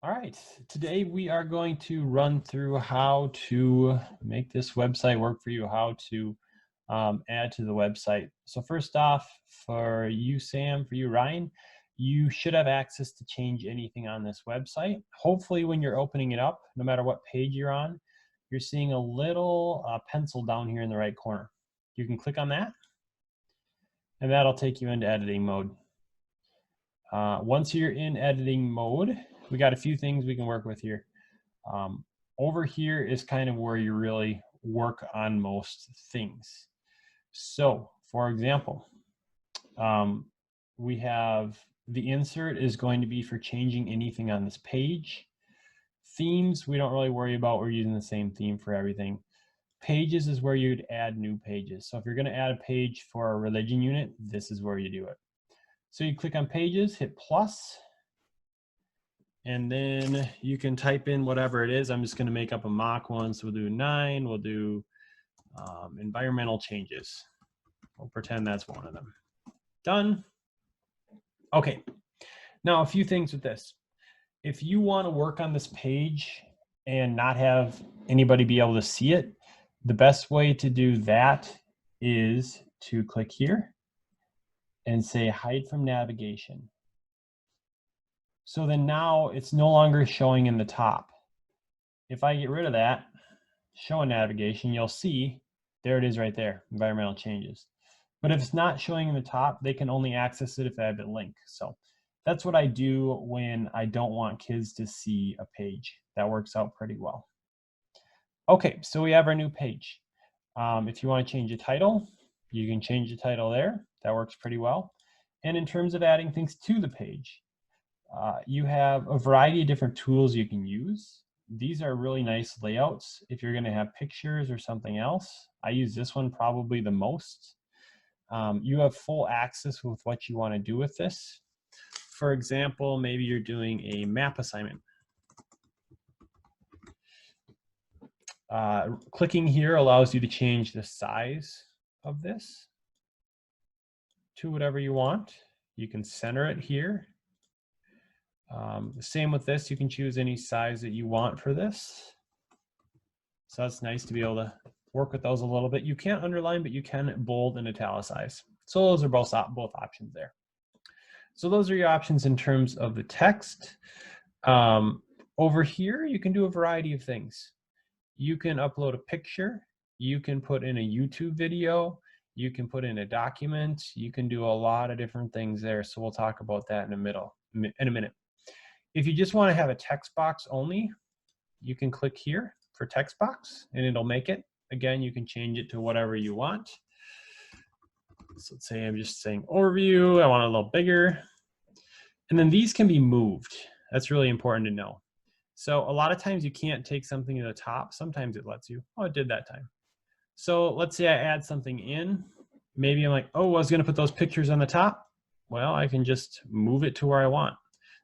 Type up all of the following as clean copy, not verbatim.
All right, today we are going to run through how to make this website work for you, how to add to the website. So first off, for you, Sam, for you, Ryan, you should have access to change anything on this website. Hopefully when you're opening it up, no matter what page you're on, you're seeing a little pencil down here in the right corner. You can click on that, and that'll take you into editing mode. Once you're in editing mode, we got a few things we can work with here. Over here is kind of where you really work on most things. So for example, we have the insert is going to be for changing anything on this page. Themes, we don't really worry about. We're using the same theme for everything. Pages is where you'd add new pages. So if you're going to add a page for a religion unit, this is where you do it. So you click on pages, hit plus, and then you can type in whatever it is. I'm just going to make up a mock one. So we'll do 9. We'll do environmental changes. We'll pretend that's one of them. Done. Okay. Now a few things with this. If you want to work on this page and not have anybody be able to see it, the best way to do that is to click here and say hide from navigation. So then now it's no longer showing in the top. If I get rid of that, show navigation, you'll see there it is right there, environmental changes. But if it's not showing in the top, they can only access it if I have a link. So that's what I do when I don't want kids to see a page. That works out pretty well. Okay, so we have our new page. If you want to change the title, you can change the title there. That works pretty well. And in terms of adding things to the page, you have a variety of different tools you can use. These are really nice layouts. If you're going to have pictures or something else, I use this one probably the most. You have full access with what you want to do with this. For example, maybe you're doing a map assignment. Clicking here allows you to change the size of this to whatever you want. You can center it here. Same with this, you can choose any size that you want for this. So that's nice to be able to work with those a little bit. You can't underline, but you can bold and italicize. So those are both options there. So those are your options in terms of the text. Over here, you can do a variety of things. You can upload a picture. You can put in a YouTube video. You can put in a document. You can do a lot of different things there. So we'll talk about that in a minute. If you just want to have a text box only, you can click here for text box and it'll make it. Again, you can change it to whatever you want. So let's say I'm just saying overview, I want it a little bigger. And then these can be moved. That's really important to know. So a lot of times you can't take something to the top. Sometimes it lets you. Oh, it did that time. So let's say I add something in. Maybe I'm like, oh, I was going to put those pictures on the top. Well, I can just move it to where I want.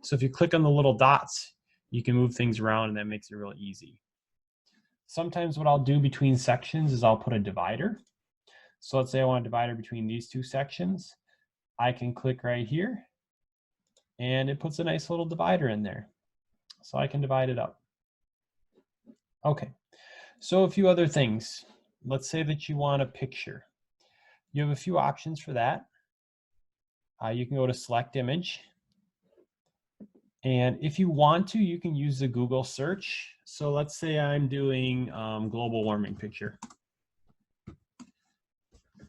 So if you click on the little dots, you can move things around and that makes it real easy. Sometimes what I'll do between sections is I'll put a divider. So let's say I want a divider between these two sections. I can click right here and it puts a nice little divider in there. So I can divide it up. Okay, so a few other things. Let's say that you want a picture. You have a few options for that. You can go to select image. And if you want to, you can use the Google search. So let's say I'm doing global warming picture.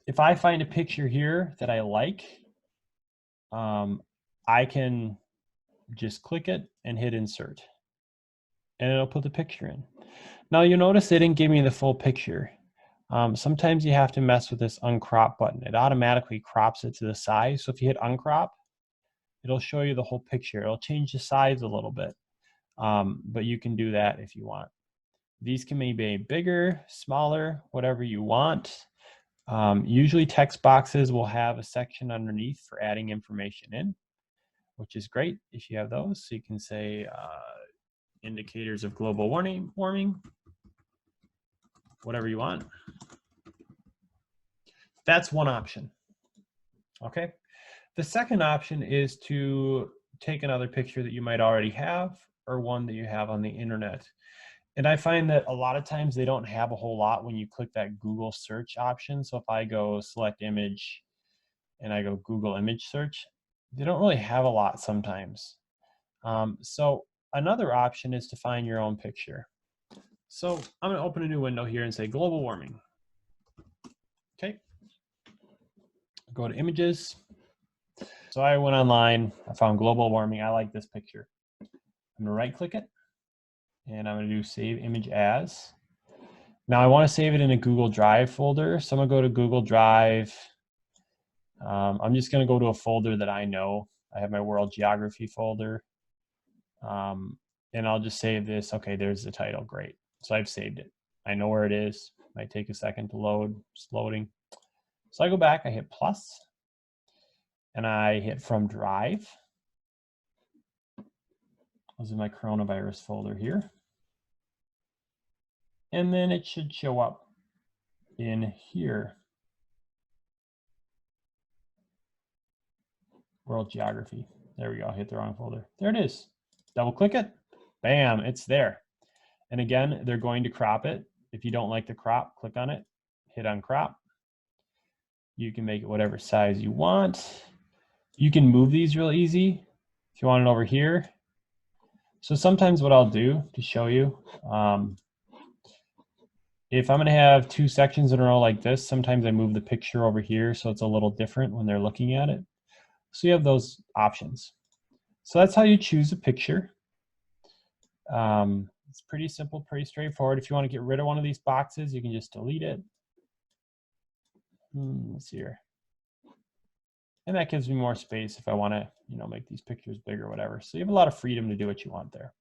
If I find a picture here that I like, I can just click it and hit insert. And it'll put the picture in. Now you'll notice they didn't give me the full picture. Sometimes you have to mess with this uncrop button. It automatically crops it to the size. So if you hit uncrop, it'll show you the whole picture. It'll change the size a little bit, but you can do that if you want. These can be bigger, smaller, whatever you want. Usually text boxes will have a section underneath for adding information in, which is great if you have those. So you can say indicators of global warming, whatever you want. That's one option. Okay. The second option is to take another picture that you might already have or one that you have on the internet. And I find that a lot of times they don't have a whole lot when you click that Google search option. So if I go select image and I go Google image search, they don't really have a lot sometimes. So another option is to find your own picture. So I'm going to open a new window here and say global warming. Okay. Go to images. So I went online, I found global warming. I like this picture. I'm going to right click it and I'm going to do save image as. Now I want to save it in a Google Drive folder. So I'm going to go to Google Drive. I'm just going to go to a folder that I know. I have my world geography folder. And I'll just save this. Okay, there's the title. Great. So I've saved it. I know where it is. Might take a second to load. It's loading. So I go back, I hit plus, and I hit from drive. This is my coronavirus folder here. And then it should show up in here. World geography. There we go. I hit the wrong folder. There it is. Double click it. Bam, it's there. And again, they're going to crop it. If you don't like the crop, click on it, hit on crop. You can make it whatever size you want. You can move these real easy if you want it over here. So sometimes what I'll do to show you, if I'm going to have two sections in a row like this, sometimes I move the picture over here so it's a little different when they're looking at it. So you have those options. So that's how you choose a picture. It's pretty simple, pretty straightforward. If you want to get rid of one of these boxes, you can just delete it. Let's see here. And that gives me more space if I want to, make these pictures bigger or whatever. So you have a lot of freedom to do what you want there.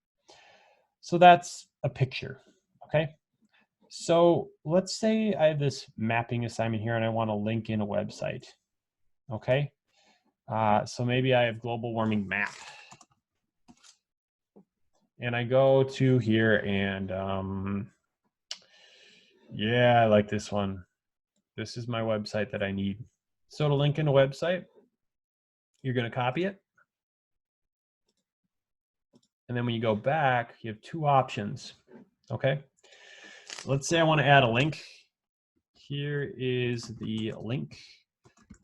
So that's a picture, okay? So let's say I have this mapping assignment here and I want to link in a website, okay? So maybe I have global warming map. And I go to here and yeah, I like this one. This is my website that I need. So to link in a website, you're going to copy it. And then when you go back, you have two options, okay? Let's say I want to add a link. Here is the link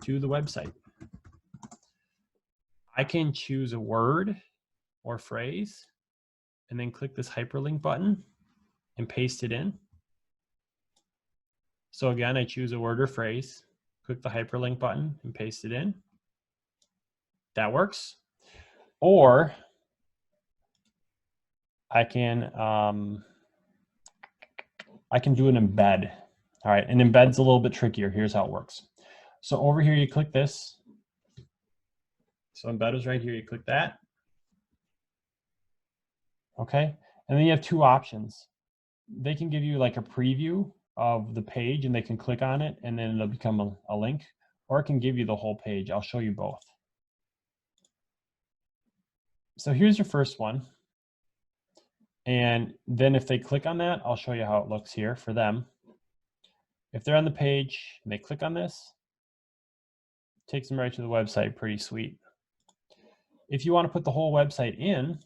to the website. I can choose a word or phrase and then click this hyperlink button and paste it in. So again, I choose a word or phrase, click the hyperlink button and paste it in. That works. Or I can do an embed. All right, an embed's a little bit trickier. Here's how it works. So over here, you click this. So embed is right here, you click that. Okay, and then you have two options. They can give you like a preview of the page and they can click on it and then it'll become a link, or it can give you the whole page. I'll show you both. So here's your first one. And then if they click on that, I'll show you how it looks here for them. If they're on the page and they click on this, it takes them right to the website. Pretty sweet. If you want to put the whole website in,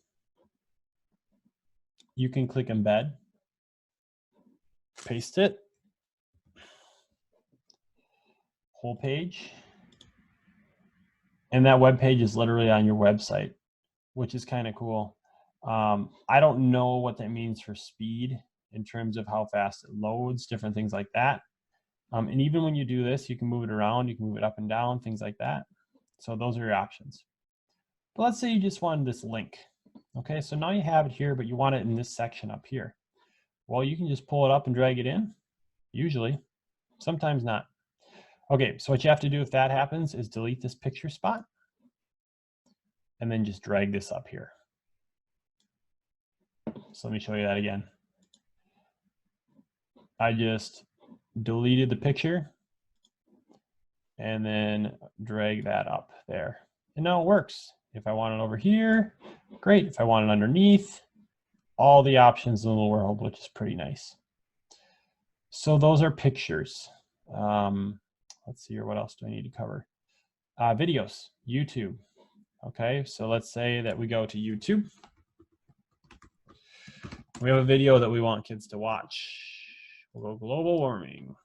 you can click embed, paste it, whole page, and that web page is literally on your website, which is kind of cool. I don't know what that means for speed in terms of how fast it loads, different things like that. And even when you do this, you can move it around, you can move it up and down, things like that. So those are your options. But let's say you just wanted this link. Okay, so now you have it here, but you want it in this section up here. Well, you can just pull it up and drag it in, usually, sometimes not. Okay, so what you have to do if that happens is delete this picture spot and then just drag this up here. So let me show you that again. I just deleted the picture and then drag that up there. And now it works. If I want it over here, great. If I want it underneath, all the options in the world, which is pretty nice. So those are pictures. Let's see here, what else do I need to cover? Videos, YouTube. Okay, so let's say that we go to YouTube. We have a video that we want kids to watch. We'll go global warming.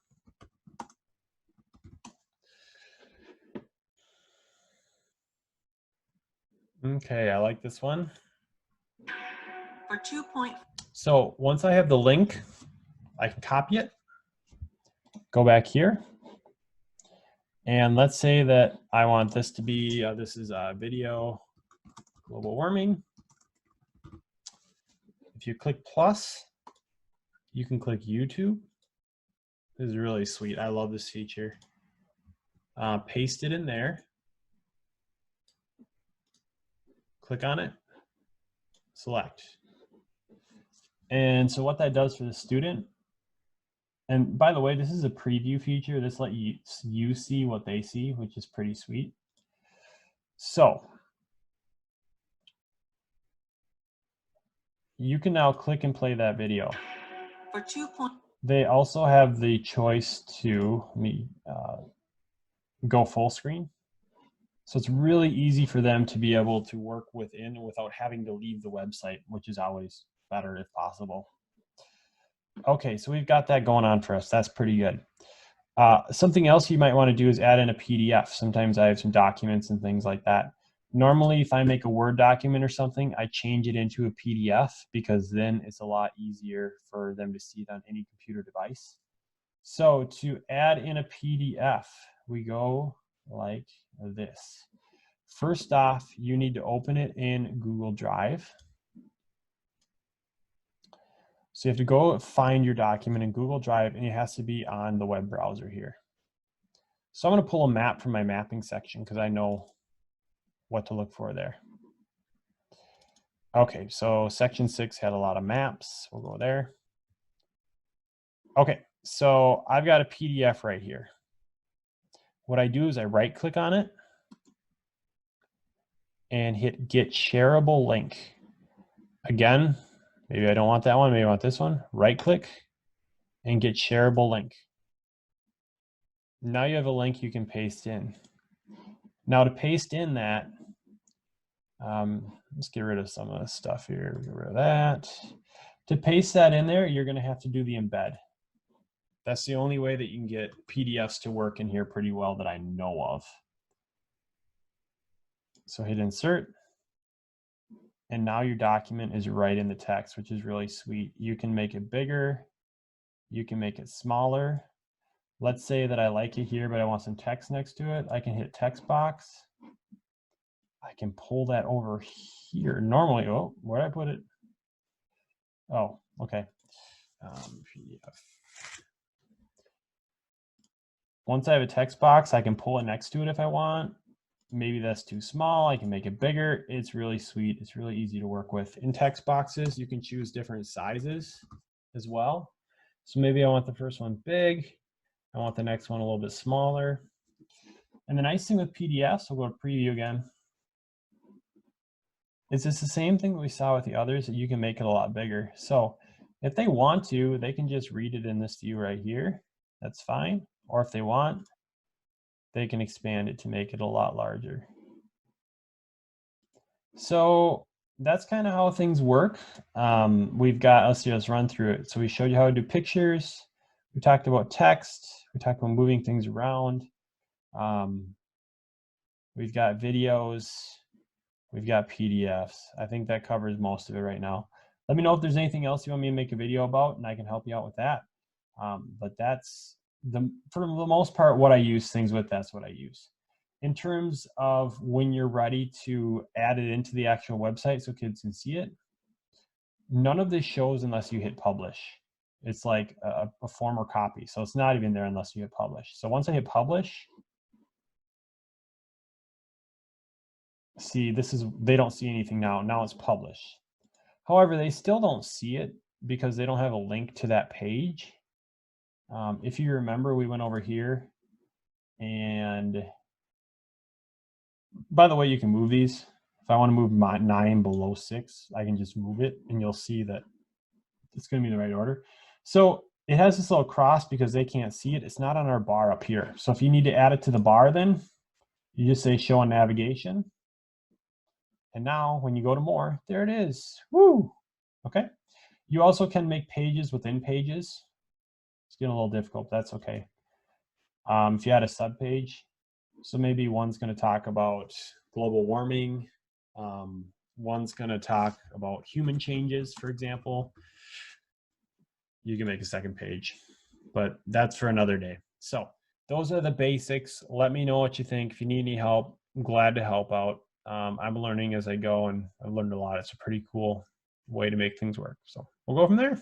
Okay, I like this one. For 2 point. So once I have the link, I can copy it, go back here, and let's say that I want this to be, this is a video, global warming. If you click plus, you can click YouTube. This is really sweet. I love this feature. Paste it in there. Click on it, select. And so what that does for the student, and by the way, this is a preview feature. This lets you see what they see, which is pretty sweet. So you can now click and play that video. For 2 point. They also have the choice to go full screen. So it's really easy for them to be able to work within without having to leave the website, which is always better if possible. Okay, so we've got that going on for us. That's pretty good. Something else you might want to do is add in a PDF. Sometimes I have some documents and things like that. Normally, if I make a Word document or something, I change it into a PDF because then it's a lot easier for them to see it on any computer device. So to add in a PDF, we go like this. First off, you need to open it in Google Drive. So you have to go find your document in Google Drive, and it has to be on the web browser here. So I'm going to pull a map from my mapping section because I know what to look for there. Okay, so section 6 had a lot of maps. We'll go there. Okay, so I've got a PDF right here. What I do is I right click on it and hit get shareable link. Again, maybe I don't want that one, maybe I want this one. Right click and get shareable link. Now you have a link you can paste in. Now to paste in that, let's get rid of some of this stuff here. Get rid of that. To paste that in there, you're going to have to do the embed. That's the only way that you can get PDFs to work in here pretty well that I know of. So hit insert. And now your document is right in the text, which is really sweet. You can make it bigger. You can make it smaller. Let's say that I like it here, but I want some text next to it. I can hit text box. I can pull that over here. Normally, oh, where did I put it? Oh, okay. PDF. Once I have a text box, I can pull it next to it if I want. Maybe that's too small. I can make it bigger. It's really sweet. It's really easy to work with. In text boxes, you can choose different sizes as well. So maybe I want the first one big. I want the next one a little bit smaller. And the nice thing with PDFs, we'll go to preview again. Is it's the same thing that we saw with the others, that you can make it a lot bigger. So if they want to, they can just read it in this view right here. That's fine. Or if they want, they can expand it to make it a lot larger. So that's kind of how things work. We've got, let's run through it. So we showed you how to do pictures. We talked about text. We talked about moving things around. We've got videos. We've got PDFs. I think that covers most of it right now. Let me know if there's anything else you want me to make a video about, and I can help you out with that. But that's, for the most part, what I use things with, that's what I use. In terms of when you're ready to add it into the actual website so kids can see it, none of this shows unless you hit publish. It's like a former copy. So it's not even there unless you hit publish. So once I hit publish, see, this is, they don't see anything now. Now it's published. However, they still don't see it because they don't have a link to that page. If you remember, we went over here, and by the way, you can move these. If I want to move my 9 below 6, I can just move it, and you'll see that it's going to be in the right order. So it has this little cross because they can't see it. It's not on our bar up here. So if you need to add it to the bar, then you just say show on navigation. And now when you go to more, there it is. Woo! Okay. You also can make pages within pages. It's getting a little difficult, but that's okay. If you had a subpage, so maybe one's going to talk about global warming, one's going to talk about human changes, for example. You can make a second page, but that's for another day. So those are the basics. Let me know what you think. If you need any help, I'm glad to help out. I'm learning as I go, and I've learned a lot. It's a pretty cool way to make things work. So we'll go from there.